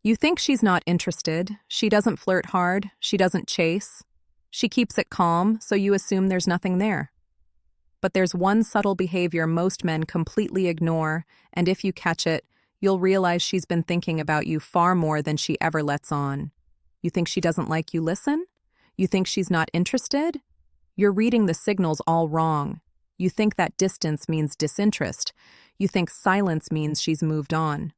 You think she's not interested, she doesn't flirt hard, she doesn't chase. She keeps it calm, so you assume there's nothing there. But there's one subtle behavior most men completely ignore, and if you catch it, you'll realize she's been thinking about you far more than she ever lets on. You think she doesn't like you listen? You think she's not interested? You're reading the signals all wrong. You think that distance means disinterest. You think silence means she's moved on.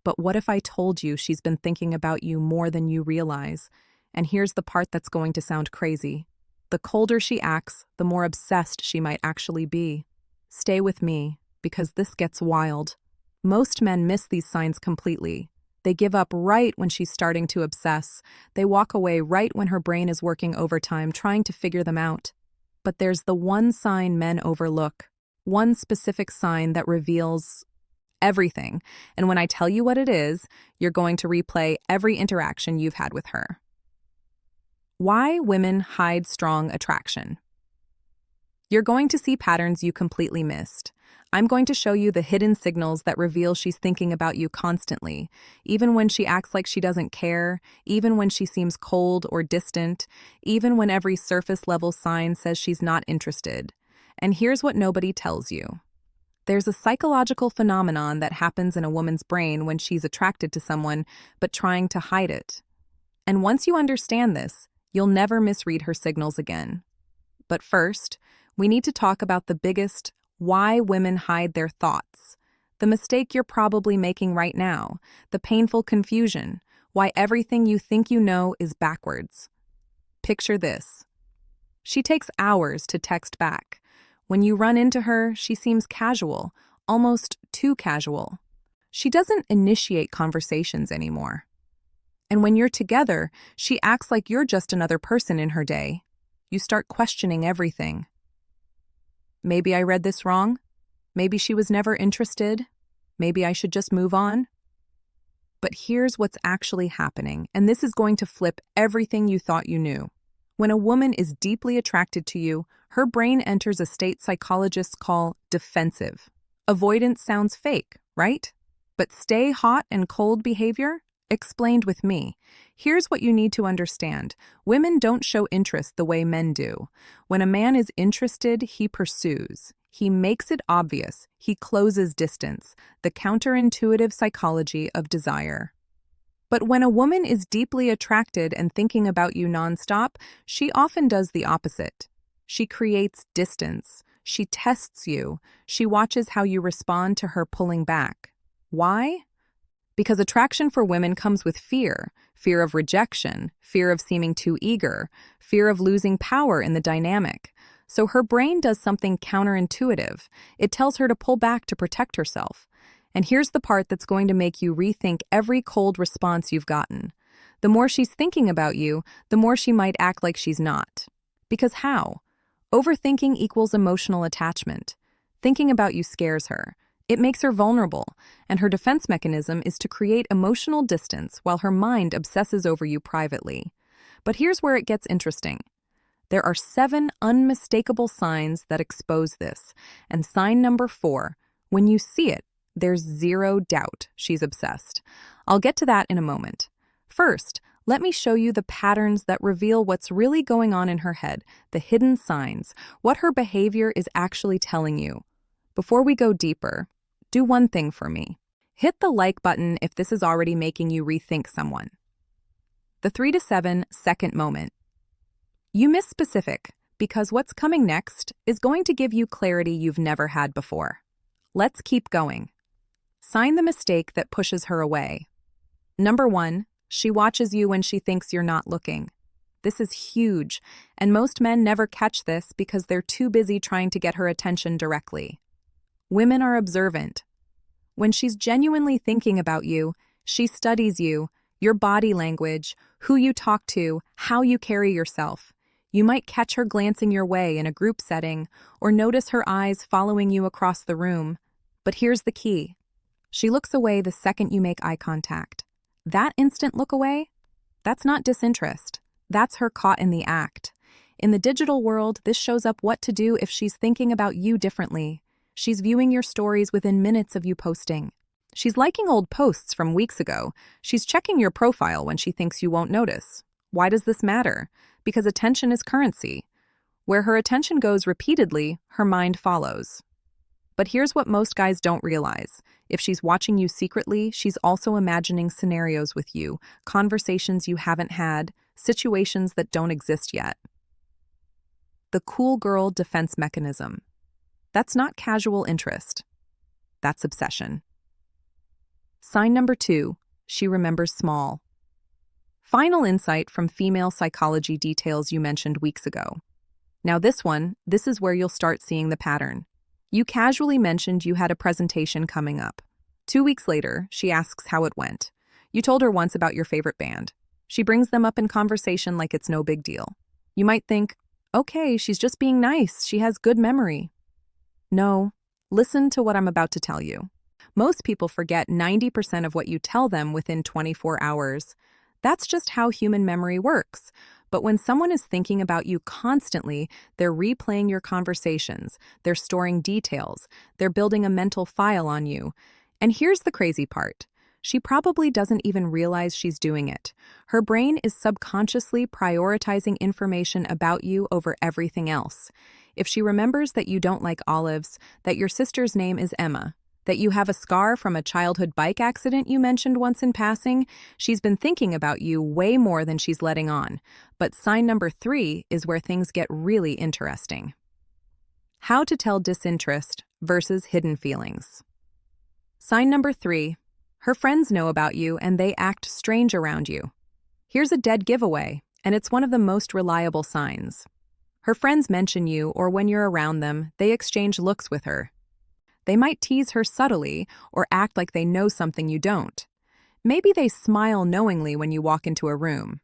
But what if I told you she's been thinking about you more than you realize? And here's the part that's going to sound crazy. The colder she acts, the more obsessed she might actually be. Stay with me, because this gets wild. Most men miss these signs completely. They give up right when she's starting to obsess. They walk away right when her brain is working overtime trying to figure them out. But there's the one sign men overlook, one specific sign that reveals everything. And when I tell you what it is, you're going to replay every interaction you've had with her. Why women hide strong attraction. You're going to see patterns you completely missed. I'm going to show you the hidden signals that reveal she's thinking about you constantly, even when she acts like she doesn't care, even when she seems cold or distant, even when every surface-level sign says she's not interested. And here's what nobody tells you. There's a psychological phenomenon that happens in a woman's brain when she's attracted to someone, but trying to hide it. And once you understand this, you'll never misread her signals again. But first, we need to talk about the biggest why women hide their thoughts. The mistake you're probably making right now, the painful confusion, why everything you think you know is backwards. Picture this. She takes hours to text back. When you run into her, she seems casual, almost too casual. She doesn't initiate conversations anymore. And when you're together, she acts like you're just another person in her day. You start questioning everything. Maybe I read this wrong? Maybe she was never interested? Maybe I should just move on? But here's what's actually happening, and this is going to flip everything you thought you knew. When a woman is deeply attracted to you, her brain enters a state psychologists call defensive. Avoidance sounds fake, right? But stay hot and cold behavior? Explained with me. Here's what you need to understand. Women don't show interest the way men do. When a man is interested, he pursues. He makes it obvious. He closes distance. The counterintuitive psychology of desire. But when a woman is deeply attracted and thinking about you nonstop, she often does the opposite. She creates distance. She tests you. She watches how you respond to her pulling back. Why? Because attraction for women comes with fear of rejection, fear of seeming too eager, fear of losing power in the dynamic. So her brain does something counterintuitive. It tells her to pull back to protect herself. And here's the part that's going to make you rethink every cold response you've gotten. The more she's thinking about you, the more she might act like she's not. Because how? Overthinking equals emotional attachment. Thinking about you scares her. It makes her vulnerable, and her defense mechanism is to create emotional distance while her mind obsesses over you privately. But here's where it gets interesting. There are 7 unmistakable signs that expose this, and sign number 4, when you see it, there's zero doubt she's obsessed. I'll get to that in a moment. First, let me show you the patterns that reveal what's really going on in her head, the hidden signs, what her behavior is actually telling you. Before we go deeper, do one thing for me. Hit the like button if this is already making you rethink someone. The 3 to 7 second moment. You miss specific because what's coming next is going to give you clarity you've never had before. Let's keep going. Sign the mistake that pushes her away. Number 1, she watches you when she thinks you're not looking. This is huge, and most men never catch this because they're too busy trying to get her attention directly. Women are observant. When she's genuinely thinking about you, she studies you, your body language, who you talk to, how you carry yourself. You might catch her glancing your way in a group setting, or notice her eyes following you across the room. But here's the key. She looks away the second you make eye contact. That instant look away? That's not disinterest. That's her caught in the act. In the digital world, this shows up what to do if she's thinking about you differently. She's viewing your stories within minutes of you posting. She's liking old posts from weeks ago. She's checking your profile when she thinks you won't notice. Why does this matter? Because attention is currency. Where her attention goes repeatedly, her mind follows. But here's what most guys don't realize. If she's watching you secretly, she's also imagining scenarios with you, conversations you haven't had, situations that don't exist yet. The cool girl defense mechanism. That's not casual interest. That's obsession. Sign number 2, she remembers small. Final insight from female psychology details you mentioned weeks ago. Now this is where you'll start seeing the pattern. You casually mentioned you had a presentation coming up. 2 weeks later, she asks how it went. You told her once about your favorite band. She brings them up in conversation like it's no big deal. You might think, okay, she's just being nice. She has good memory. No, listen to what I'm about to tell you. Most people forget 90% of what you tell them within 24 hours. That's just how human memory works. But when someone is thinking about you constantly, they're replaying your conversations, they're storing details, they're building a mental file on you. And here's the crazy part. She probably doesn't even realize she's doing it. Her brain is subconsciously prioritizing information about you over everything else. If she remembers that you don't like olives, that your sister's name is Emma, that you have a scar from a childhood bike accident you mentioned once in passing, she's been thinking about you way more than she's letting on. But sign number 3 is where things get really interesting. How to tell disinterest versus hidden feelings. Sign number 3. Her friends know about you and they act strange around you. Here's a dead giveaway, and it's one of the most reliable signs. Her friends mention you, or when you're around them, they exchange looks with her. They might tease her subtly or act like they know something you don't. Maybe they smile knowingly when you walk into a room.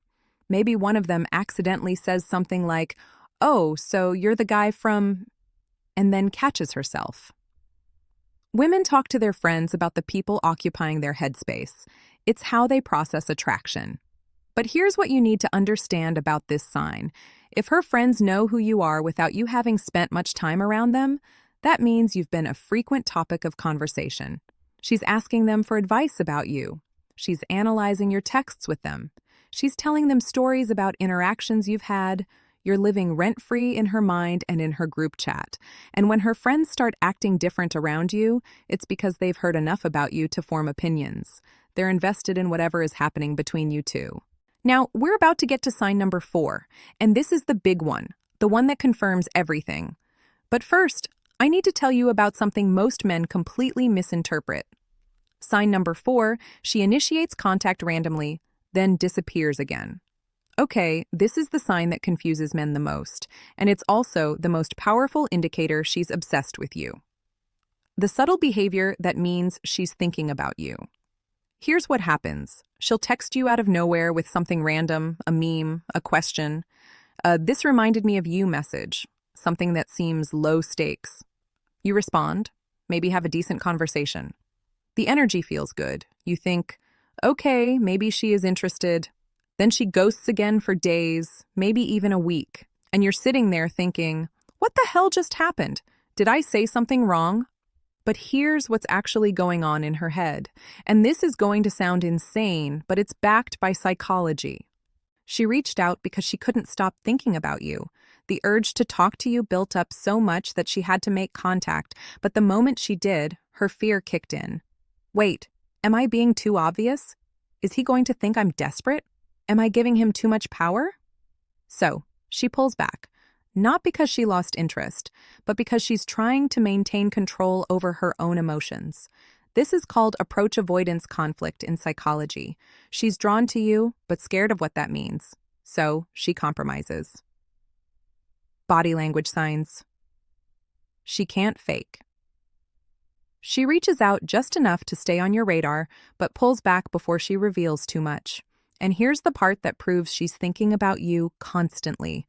Maybe one of them accidentally says something like, "Oh, so you're the guy from," and then catches herself. Women talk to their friends about the people occupying their headspace. It's how they process attraction. But here's what you need to understand about this sign. If her friends know who you are without you having spent much time around them, that means you've been a frequent topic of conversation. She's asking them for advice about you. She's analyzing your texts with them. She's telling them stories about interactions you've had. You're living rent-free in her mind and in her group chat. And when her friends start acting different around you, it's because they've heard enough about you to form opinions. They're invested in whatever is happening between you two. Now, we're about to get to sign number 4, and this is the big one, the one that confirms everything. But first, I need to tell you about something most men completely misinterpret. Sign number 4, she initiates contact randomly, then disappears again. Okay, this is the sign that confuses men the most, and it's also the most powerful indicator she's obsessed with you. The subtle behavior that means she's thinking about you. Here's what happens. She'll text you out of nowhere with something random, a meme, a question. "This reminded me of you" message, something that seems low stakes. You respond, maybe have a decent conversation. The energy feels good. You think, okay, maybe she is interested. Then she ghosts again for days, maybe even a week. And you're sitting there thinking, what the hell just happened? Did I say something wrong? But here's what's actually going on in her head. And this is going to sound insane, but it's backed by psychology. She reached out because she couldn't stop thinking about you. The urge to talk to you built up so much that she had to make contact, but the moment she did, her fear kicked in. Wait, am I being too obvious? Is he going to think I'm desperate? Am I giving him too much power? So, she pulls back, not because she lost interest, but because she's trying to maintain control over her own emotions. This is called approach avoidance conflict in psychology. She's drawn to you, but scared of what that means. So, she compromises. Body language signs. She can't fake. She reaches out just enough to stay on your radar, but pulls back before she reveals too much. And here's the part that proves she's thinking about you constantly.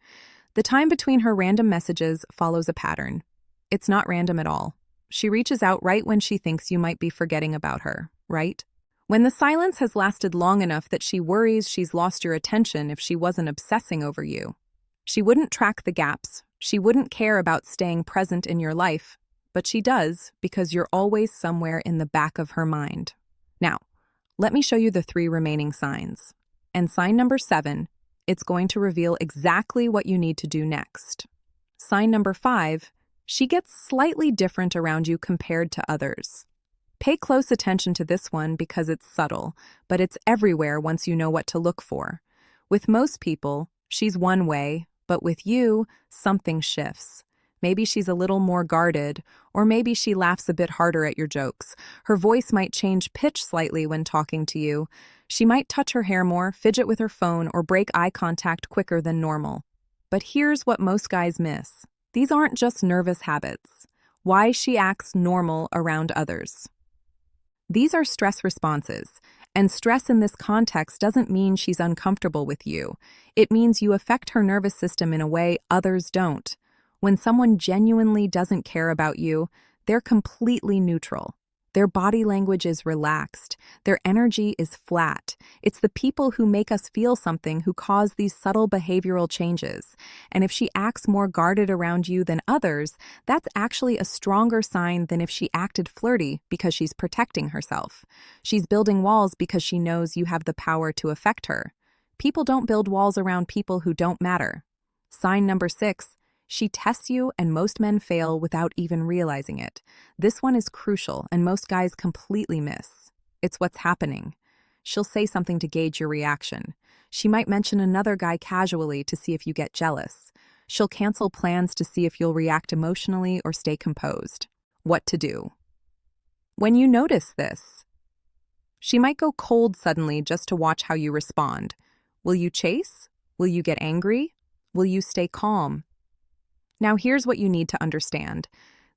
The time between her random messages follows a pattern. It's not random at all. She reaches out right when she thinks you might be forgetting about her, right? When the silence has lasted long enough that she worries she's lost your attention if she wasn't obsessing over you. She wouldn't track the gaps. She wouldn't care about staying present in your life. but she does because you're always somewhere in the back of her mind. Now, let me show you the 3 remaining signs. And sign number 7, it's going to reveal exactly what you need to do next. Sign number 5, she gets slightly different around you compared to others. Pay close attention to this one because it's subtle, but it's everywhere once you know what to look for. With most people, she's one way, but with you, something shifts. Maybe she's a little more guarded, or maybe she laughs a bit harder at your jokes. Her voice might change pitch slightly when talking to you. She might touch her hair more, fidget with her phone, or break eye contact quicker than normal. But here's what most guys miss. These aren't just nervous habits. Why she acts normal around others. These are stress responses, and stress in this context doesn't mean she's uncomfortable with you. It means you affect her nervous system in a way others don't. When someone genuinely doesn't care about you, they're completely neutral. Their body language is relaxed. Their energy is flat. It's the people who make us feel something who cause these subtle behavioral changes. And if she acts more guarded around you than others, that's actually a stronger sign than if she acted flirty because she's protecting herself. She's building walls because she knows you have the power to affect her. People don't build walls around people who don't matter. Sign number 6. She tests you, and most men fail without even realizing it. This one is crucial, and most guys completely miss. It's what's happening. She'll say something to gauge your reaction. She might mention another guy casually to see if you get jealous. She'll cancel plans to see if you'll react emotionally or stay composed. What to do? When you notice this, she might go cold suddenly just to watch how you respond. Will you chase? Will you get angry? Will you stay calm? Now here's what you need to understand.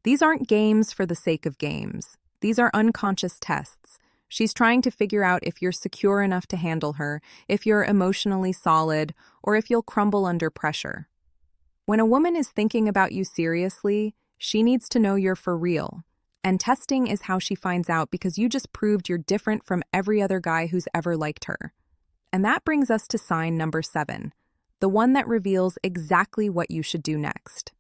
These aren't games for the sake of games. These are unconscious tests. She's trying to figure out if you're secure enough to handle her, if you're emotionally solid, or if you'll crumble under pressure. When a woman is thinking about you seriously, she needs to know you're for real. And testing is how she finds out because you just proved you're different from every other guy who's ever liked her. And that brings us to sign number 7. The one that reveals exactly what you should do next.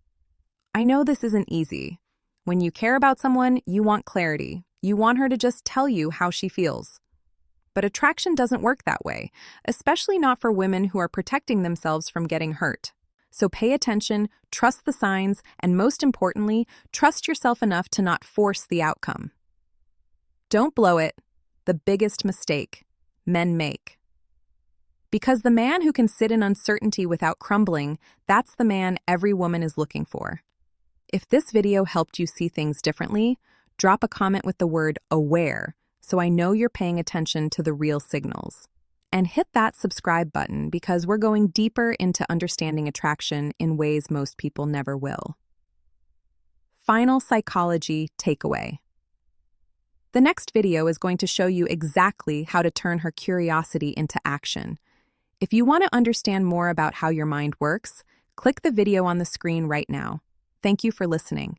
I know this isn't easy. When you care about someone, you want clarity. You want her to just tell you how she feels. But attraction doesn't work that way, especially not for women who are protecting themselves from getting hurt. So pay attention, trust the signs, and most importantly, trust yourself enough to not force the outcome. Don't blow it, the biggest mistake men make. Because the man who can sit in uncertainty without crumbling, that's the man every woman is looking for. If this video helped you see things differently, drop a comment with the word aware so I know you're paying attention to the real signals. And hit that subscribe button because we're going deeper into understanding attraction in ways most people never will. Final psychology takeaway. The next video is going to show you exactly how to turn her curiosity into action. If you want to understand more about how your mind works, click the video on the screen right now. Thank you for listening.